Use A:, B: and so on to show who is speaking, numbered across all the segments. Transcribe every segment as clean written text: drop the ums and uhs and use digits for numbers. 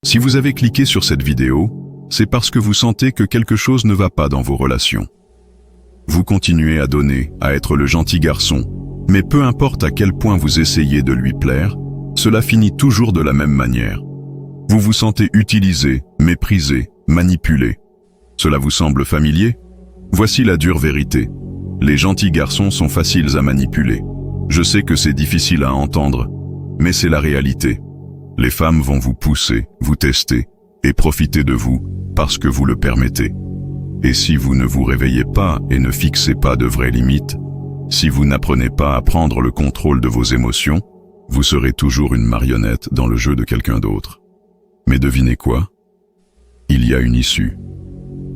A: Si vous avez cliqué sur cette vidéo, c'est parce que vous sentez que quelque chose ne va pas dans vos relations. Vous continuez à donner, à être le gentil garçon, mais peu importe à quel point vous essayez de lui plaire, cela finit toujours de la même manière. Vous vous sentez utilisé, méprisé, manipulé. Cela vous semble familier? Voici la dure vérité. Les gentils garçons sont faciles à manipuler. Je sais que c'est difficile à entendre, mais c'est la réalité. Les femmes vont vous pousser, vous tester et profiter de vous parce que vous le permettez. Et si vous ne vous réveillez pas et ne fixez pas de vraies limites, si vous n'apprenez pas à prendre le contrôle de vos émotions, vous serez toujours une marionnette dans le jeu de quelqu'un d'autre. Mais devinez quoi? Il y a une issue.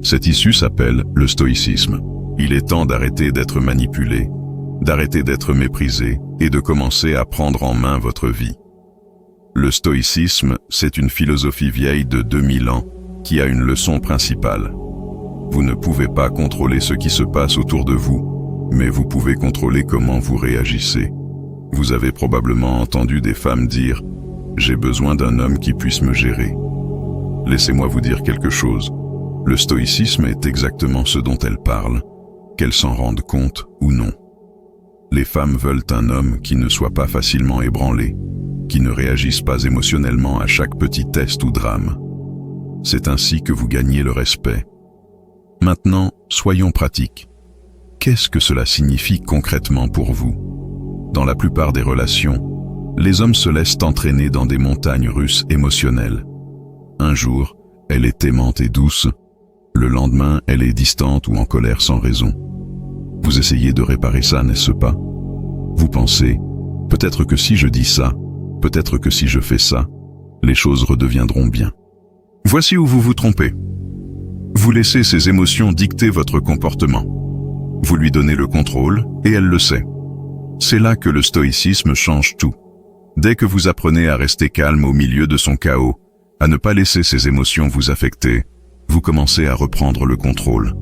A: Cette issue s'appelle le stoïcisme. Il est temps d'arrêter d'être manipulé, d'arrêter d'être méprisé et de commencer à prendre en main votre vie. Le stoïcisme, c'est une philosophie vieille de 2000 ans qui a une leçon principale. Vous ne pouvez pas contrôler ce qui se passe autour de vous, mais vous pouvez contrôler comment vous réagissez. Vous avez probablement entendu des femmes dire « J'ai besoin d'un homme qui puisse me gérer ». Laissez-moi vous dire quelque chose. Le stoïcisme est exactement ce dont elles parlent, qu'elles s'en rendent compte ou non. Les femmes veulent un homme qui ne soit pas facilement ébranlé, qui ne réagisse pas émotionnellement à chaque petit test ou drame. C'est ainsi que vous gagnez le respect. Maintenant, soyons pratiques. Qu'est-ce que cela signifie concrètement pour vous? Dans la plupart des relations, les hommes se laissent entraîner dans des montagnes russes émotionnelles. Un jour, elle est aimante et douce. Le lendemain, elle est distante ou en colère sans raison. Vous essayez de réparer ça, n'est-ce pas? Vous pensez, peut-être que si je dis ça, peut-être que si je fais ça, les choses redeviendront bien. Voici où vous vous trompez. Vous laissez ses émotions dicter votre comportement. Vous lui donnez le contrôle et elle le sait. C'est là que le stoïcisme change tout. Dès que vous apprenez à rester calme au milieu de son chaos, à ne pas laisser ses émotions vous affecter, vous commencez à reprendre le contrôle.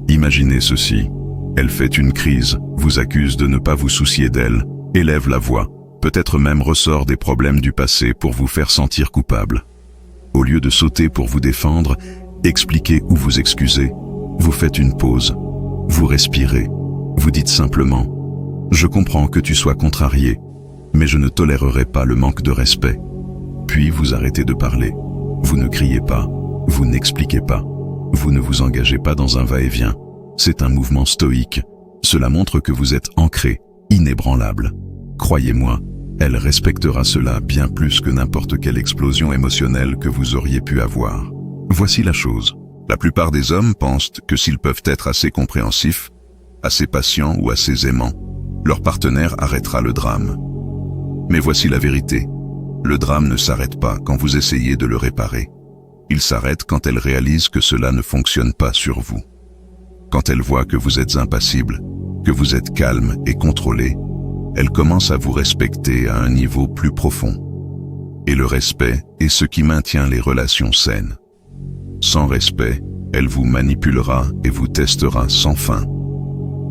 A: Imaginez ceci. Elle fait une crise, vous accuse de ne pas vous soucier d'elle, élève la voix, peut-être même ressort des problèmes du passé pour vous faire sentir coupable. Au lieu de sauter pour vous défendre, expliquer ou vous excuser, vous faites une pause. Vous respirez. Vous dites simplement « Je comprends que tu sois contrarié, mais je ne tolérerai pas le manque de respect. » Puis vous arrêtez de parler. Vous ne criez pas. Vous n'expliquez pas. Vous ne vous engagez pas dans un va-et-vient. C'est un mouvement stoïque. Cela montre que vous êtes ancré, inébranlable. Croyez-moi, elle respectera cela bien plus que n'importe quelle explosion émotionnelle que vous auriez pu avoir. Voici la chose. La plupart des hommes pensent que s'ils peuvent être assez compréhensifs, assez patients ou assez aimants, leur partenaire arrêtera le drame. Mais voici la vérité. Le drame ne s'arrête pas quand vous essayez de le réparer. Il s'arrête quand elle réalise que cela ne fonctionne pas sur vous. Quand elle voit que vous êtes impassible, que vous êtes calme et contrôlé, elle commence à vous respecter à un niveau plus profond. Et le respect est ce qui maintient les relations saines. Sans respect, elle vous manipulera et vous testera sans fin.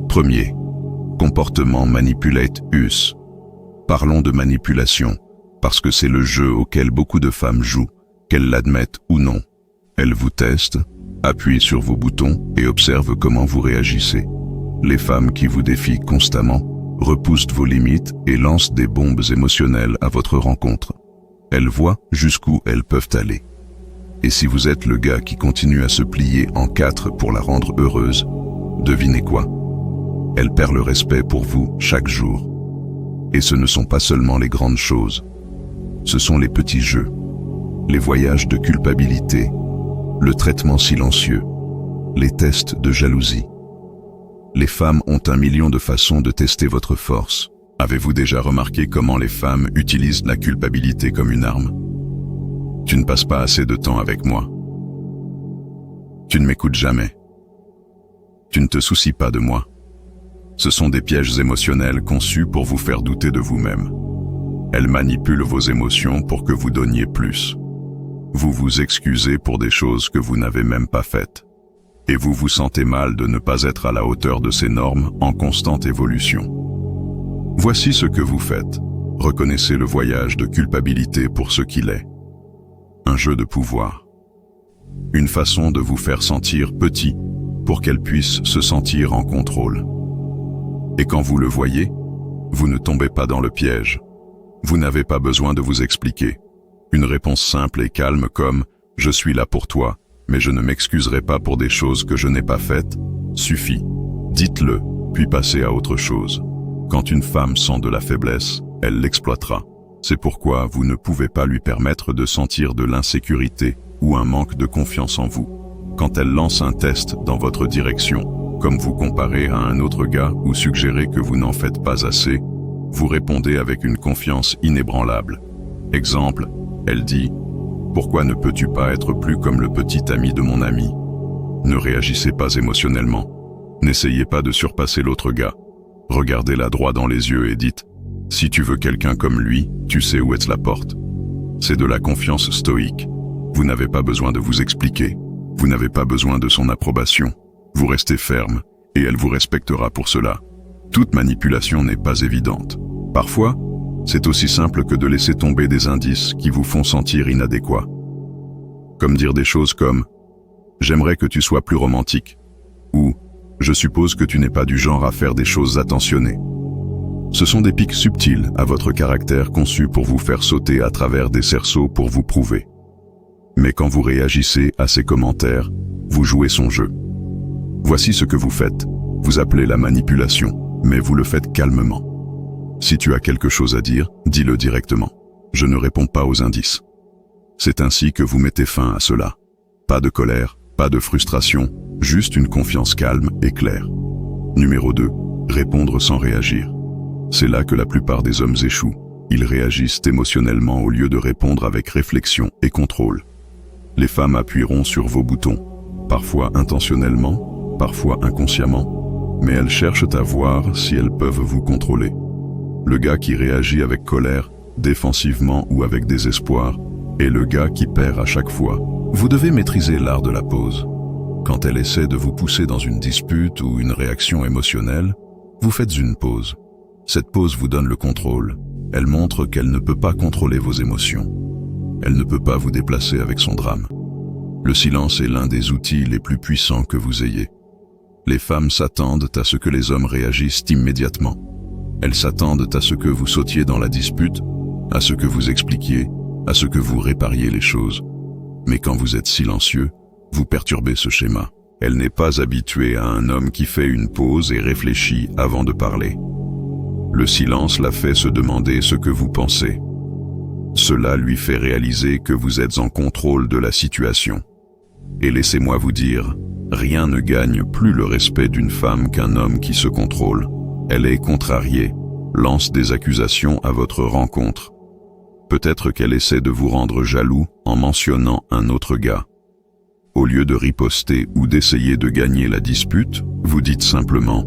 A: Premier, comportement manipulate us. Parlons de manipulation, parce que c'est le jeu auquel beaucoup de femmes jouent, qu'elles l'admettent ou non. Elles vous testent, appuient sur vos boutons et observent comment vous réagissez. Les femmes qui vous défient constamment repoussent vos limites et lancent des bombes émotionnelles à votre rencontre. Elles voient jusqu'où elles peuvent aller. Et si vous êtes le gars qui continue à se plier en quatre pour la rendre heureuse, devinez quoi? Elle perd le respect pour vous chaque jour. Et ce ne sont pas seulement les grandes choses. Ce sont les petits jeux, les voyages de culpabilité, le traitement silencieux, les tests de jalousie. Les femmes ont 1 million de façons de tester votre force. Avez-vous déjà remarqué comment les femmes utilisent la culpabilité comme une arme? Tu ne passes pas assez de temps avec moi. Tu ne m'écoutes jamais. Tu ne te soucies pas de moi. Ce sont des pièges émotionnels conçus pour vous faire douter de vous-même. Elles manipulent vos émotions pour que vous donniez plus. Vous vous excusez pour des choses que vous n'avez même pas faites. Et vous vous sentez mal de ne pas être à la hauteur de ces normes en constante évolution. Voici ce que vous faites. Reconnaissez le voyage de culpabilité pour ce qu'il est. un jeu de pouvoir. Une façon de vous faire sentir petit pour qu'elle puisse se sentir en contrôle. Et quand vous le voyez, vous ne tombez pas dans le piège. Vous n'avez pas besoin de vous expliquer. Une réponse simple et calme comme « Je suis là pour toi, mais je ne m'excuserai pas pour des choses que je n'ai pas faites » suffit. Dites-le, puis passez à autre chose. Quand une femme sent de la faiblesse, elle l'exploitera. C'est pourquoi vous ne pouvez pas lui permettre de sentir de l'insécurité ou un manque de confiance en vous. Quand elle lance un test dans votre direction, comme vous comparez à un autre gars ou suggérez que vous n'en faites pas assez, vous répondez avec une confiance inébranlable. Exemple, elle dit « Pourquoi ne peux-tu pas être plus comme le petit ami de mon ami ?» Ne réagissez pas émotionnellement. N'essayez pas de surpasser l'autre gars. Regardez-la droit dans les yeux et dites « Si tu veux quelqu'un comme lui, tu sais où est la porte. » C'est de la confiance stoïque. Vous n'avez pas besoin de vous expliquer. Vous n'avez pas besoin de son approbation. Vous restez ferme et elle vous respectera pour cela. Toute manipulation n'est pas évidente. Parfois, c'est aussi simple que de laisser tomber des indices qui vous font sentir inadéquats. Comme dire des choses comme « J'aimerais que tu sois plus romantique » ou « Je suppose que tu n'es pas du genre à faire des choses attentionnées ». Ce sont des pics subtils à votre caractère conçus pour vous faire sauter à travers des cerceaux pour vous prouver. Mais quand vous réagissez à ces commentaires, vous jouez son jeu. Voici ce que vous faites. Vous appelez la manipulation, mais vous le faites calmement. Si tu as quelque chose à dire, dis-le directement. Je ne réponds pas aux indices. C'est ainsi que vous mettez fin à cela. Pas de colère, pas de frustration, juste une confiance calme et claire. Numéro 2. Répondre sans réagir. C'est là que la plupart des hommes échouent. Ils réagissent émotionnellement au lieu de répondre avec réflexion et contrôle. Les femmes appuieront sur vos boutons, parfois intentionnellement, parfois inconsciemment, mais elles cherchent à voir si elles peuvent vous contrôler. Le gars qui réagit avec colère, défensivement ou avec désespoir, est le gars qui perd à chaque fois. Vous devez maîtriser l'art de la pause. Quand elle essaie de vous pousser dans une dispute ou une réaction émotionnelle, vous faites une pause. Cette pause vous donne le contrôle. Elle montre qu'elle ne peut pas contrôler vos émotions. Elle ne peut pas vous déplacer avec son drame. Le silence est l'un des outils les plus puissants que vous ayez. Les femmes s'attendent à ce que les hommes réagissent immédiatement. Elles s'attendent à ce que vous sautiez dans la dispute, à ce que vous expliquiez, à ce que vous répariez les choses. Mais quand vous êtes silencieux, vous perturbez ce schéma. Elle n'est pas habituée à un homme qui fait une pause et réfléchit avant de parler. Le silence la fait se demander ce que vous pensez. Cela lui fait réaliser que vous êtes en contrôle de la situation. Et laissez-moi vous dire, rien ne gagne plus le respect d'une femme qu'un homme qui se contrôle. Elle est contrariée, lance des accusations à votre rencontre. Peut-être qu'elle essaie de vous rendre jaloux en mentionnant un autre gars. Au lieu de riposter ou d'essayer de gagner la dispute, vous dites simplement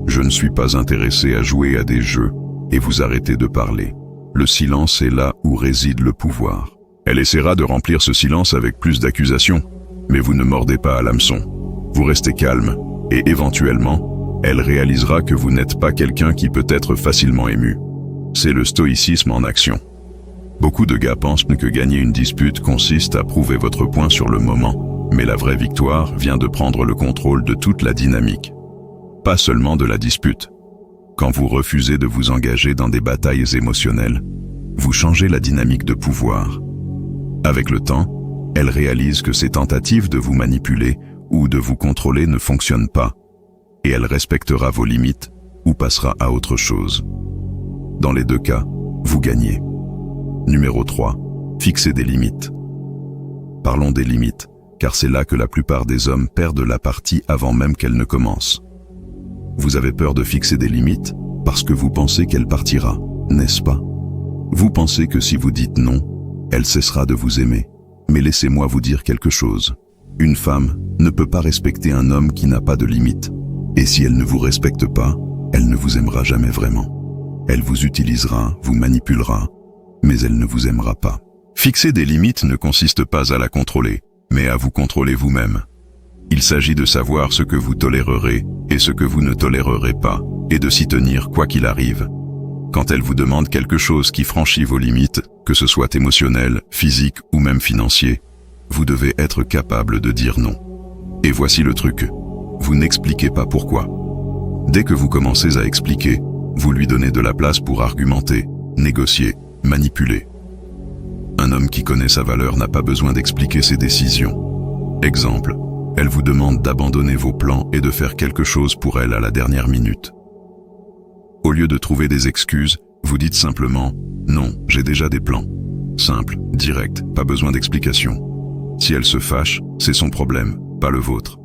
A: « Je ne suis pas intéressé à jouer à des jeux » et vous arrêtez de parler. Le silence est là où réside le pouvoir. Elle essaiera de remplir ce silence avec plus d'accusations, mais vous ne mordez pas à l'hameçon. Vous restez calme, et éventuellement, elle réalisera que vous n'êtes pas quelqu'un qui peut être facilement ému. C'est le stoïcisme en action. Beaucoup de gars pensent que gagner une dispute consiste à prouver votre point sur le moment, mais la vraie victoire vient de prendre le contrôle de toute la dynamique. Pas seulement de la dispute. Quand vous refusez de vous engager dans des batailles émotionnelles, vous changez la dynamique de pouvoir. Avec le temps, elle réalise que ces tentatives de vous manipuler ou de vous contrôler ne fonctionnent pas, et elle respectera vos limites ou passera à autre chose. Dans les deux cas, vous gagnez. Numéro 3. Fixez des limites. Parlons des limites, car c'est là que la plupart des hommes perdent la partie avant même qu'elle ne commence. Vous avez peur de fixer des limites parce que vous pensez qu'elle partira, n'est-ce pas? Vous pensez que si vous dites non, elle cessera de vous aimer. Mais laissez-moi vous dire quelque chose. Une femme ne peut pas respecter un homme qui n'a pas de limites. Et si elle ne vous respecte pas, elle ne vous aimera jamais vraiment. Elle vous utilisera, vous manipulera, mais elle ne vous aimera pas. Fixer des limites ne consiste pas à la contrôler, mais à vous contrôler vous-même. Il s'agit de savoir ce que vous tolérerez et ce que vous ne tolérerez pas, et de s'y tenir quoi qu'il arrive. Quand elle vous demande quelque chose qui franchit vos limites, que ce soit émotionnel, physique ou même financier, vous devez être capable de dire non. Et voici le truc, vous n'expliquez pas pourquoi. Dès que vous commencez à expliquer, vous lui donnez de la place pour argumenter, négocier, manipuler. Un homme qui connaît sa valeur n'a pas besoin d'expliquer ses décisions. Exemple, elle vous demande d'abandonner vos plans et de faire quelque chose pour elle à la dernière minute. Au lieu de trouver des excuses, vous dites simplement « Non, j'ai déjà des plans ». Simple, direct, pas besoin d'explication. Si elle se fâche, c'est son problème, pas le vôtre.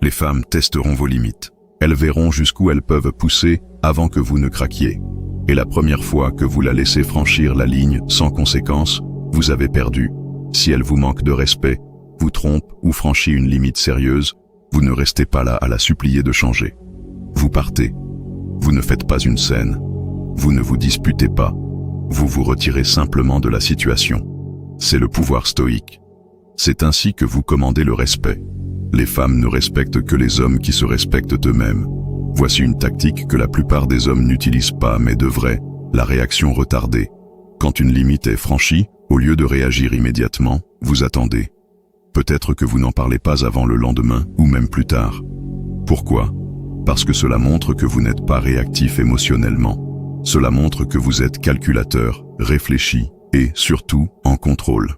A: Les femmes testeront vos limites. Elles verront jusqu'où elles peuvent pousser avant que vous ne craquiez. Et la première fois que vous la laissez franchir la ligne sans conséquence, vous avez perdu. Si elle vous manque de respect, vous trompe ou franchit une limite sérieuse, vous ne restez pas là à la supplier de changer. Vous partez. Vous ne faites pas une scène. Vous ne vous disputez pas. Vous vous retirez simplement de la situation. C'est le pouvoir stoïque. C'est ainsi que vous commandez le respect. Les femmes ne respectent que les hommes qui se respectent eux-mêmes. Voici une tactique que la plupart des hommes n'utilisent pas mais devraient, la réaction retardée. Quand une limite est franchie, au lieu de réagir immédiatement, vous attendez. Peut-être que vous n'en parlez pas avant le lendemain ou même plus tard. Pourquoi ? Parce que cela montre que vous n'êtes pas réactif émotionnellement. Cela montre que vous êtes calculateur, réfléchi et, surtout, en contrôle.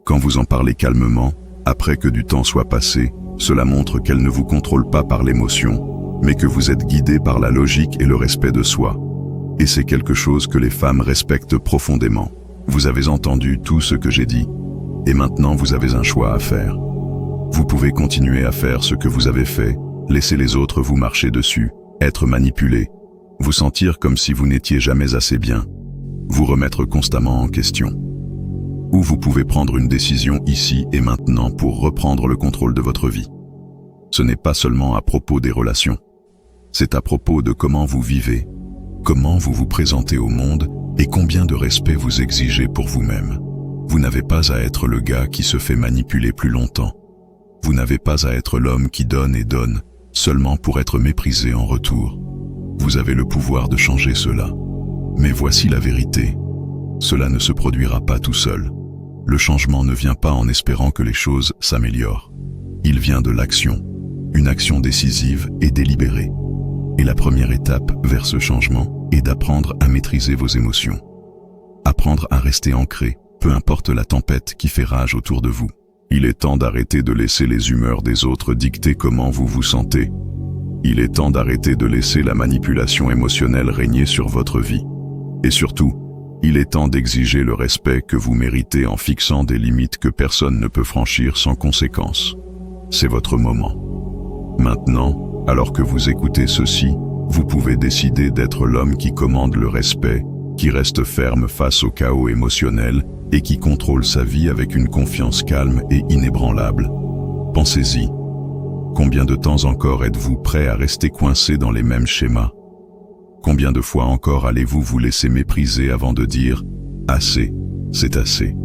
A: Quand vous en parlez calmement, après que du temps soit passé, cela montre qu'elle ne vous contrôle pas par l'émotion, mais que vous êtes guidé par la logique et le respect de soi. Et c'est quelque chose que les femmes respectent profondément. Vous avez entendu tout ce que j'ai dit, et maintenant vous avez un choix à faire. Vous pouvez continuer à faire ce que vous avez fait, laisser les autres vous marcher dessus, être manipulé, vous sentir comme si vous n'étiez jamais assez bien, vous remettre constamment en question. Ou vous pouvez prendre une décision ici et maintenant pour reprendre le contrôle de votre vie. Ce n'est pas seulement à propos des relations. C'est à propos de comment vous vivez, comment vous vous présentez au monde et combien de respect vous exigez pour vous-même. Vous n'avez pas à être le gars qui se fait manipuler plus longtemps. Vous n'avez pas à être l'homme qui donne et donne, seulement pour être méprisé en retour. Vous avez le pouvoir de changer cela. Mais voici la vérité. Cela ne se produira pas tout seul. Le changement ne vient pas en espérant que les choses s'améliorent. Il vient de l'action, une action décisive et délibérée. Et la première étape vers ce changement est d'apprendre à maîtriser vos émotions. Apprendre à rester ancré, peu importe la tempête qui fait rage autour de vous. Il est temps d'arrêter de laisser les humeurs des autres dicter comment vous vous sentez. Il est temps d'arrêter de laisser la manipulation émotionnelle régner sur votre vie. Et surtout, il est temps d'exiger le respect que vous méritez en fixant des limites que personne ne peut franchir sans conséquence. C'est votre moment. Maintenant, alors que vous écoutez ceci, vous pouvez décider d'être l'homme qui commande le respect, qui reste ferme face au chaos émotionnel et qui contrôle sa vie avec une confiance calme et inébranlable. Pensez-y. Combien de temps encore êtes-vous prêt à rester coincé dans les mêmes schémas ? Combien de fois encore allez-vous vous laisser mépriser avant de dire « Assez, c'est assez ».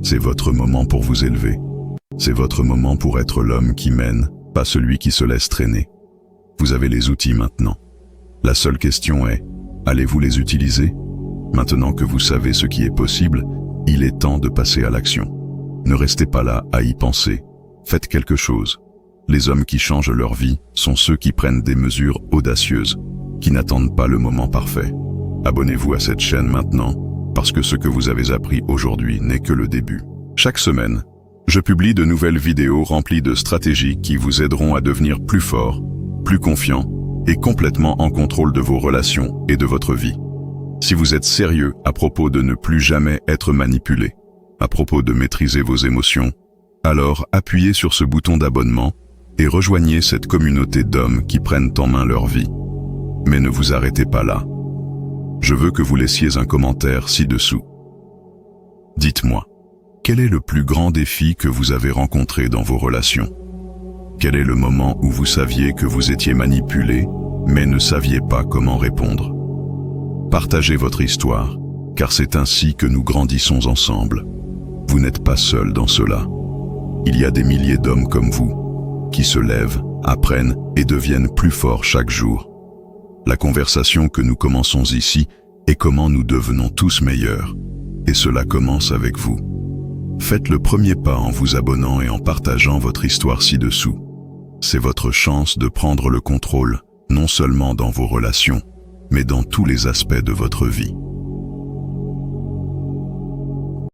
A: C'est votre moment pour vous élever. C'est votre moment pour être l'homme qui mène, pas celui qui se laisse traîner. Vous avez les outils maintenant. La seule question est, allez-vous les utiliser ? Maintenant que vous savez ce qui est possible, il est temps de passer à l'action. Ne restez pas là à y penser. Faites quelque chose. Les hommes qui changent leur vie sont ceux qui prennent des mesures audacieuses, qui n'attendent pas le moment parfait. Abonnez-vous à cette chaîne maintenant, parce que ce que vous avez appris aujourd'hui n'est que le début. Chaque semaine, je publie de nouvelles vidéos remplies de stratégies qui vous aideront à devenir plus fort, plus confiant et complètement en contrôle de vos relations et de votre vie. Si vous êtes sérieux à propos de ne plus jamais être manipulé, à propos de maîtriser vos émotions, alors appuyez sur ce bouton d'abonnement et rejoignez cette communauté d'hommes qui prennent en main leur vie. Mais ne vous arrêtez pas là. Je veux que vous laissiez un commentaire ci-dessous. Dites-moi, quel est le plus grand défi que vous avez rencontré dans vos relations ? Quel est le moment où vous saviez que vous étiez manipulé, mais ne saviez pas comment répondre ? Partagez votre histoire, car c'est ainsi que nous grandissons ensemble. Vous n'êtes pas seul dans cela. Il y a des milliers d'hommes comme vous, qui se lèvent, apprennent et deviennent plus forts chaque jour. La conversation que nous commençons ici et comment nous devenons tous meilleurs. Et cela commence avec vous. Faites le premier pas en vous abonnant et en partageant votre histoire ci-dessous. C'est votre chance de prendre le contrôle, non seulement dans vos relations, mais dans tous les aspects de votre vie.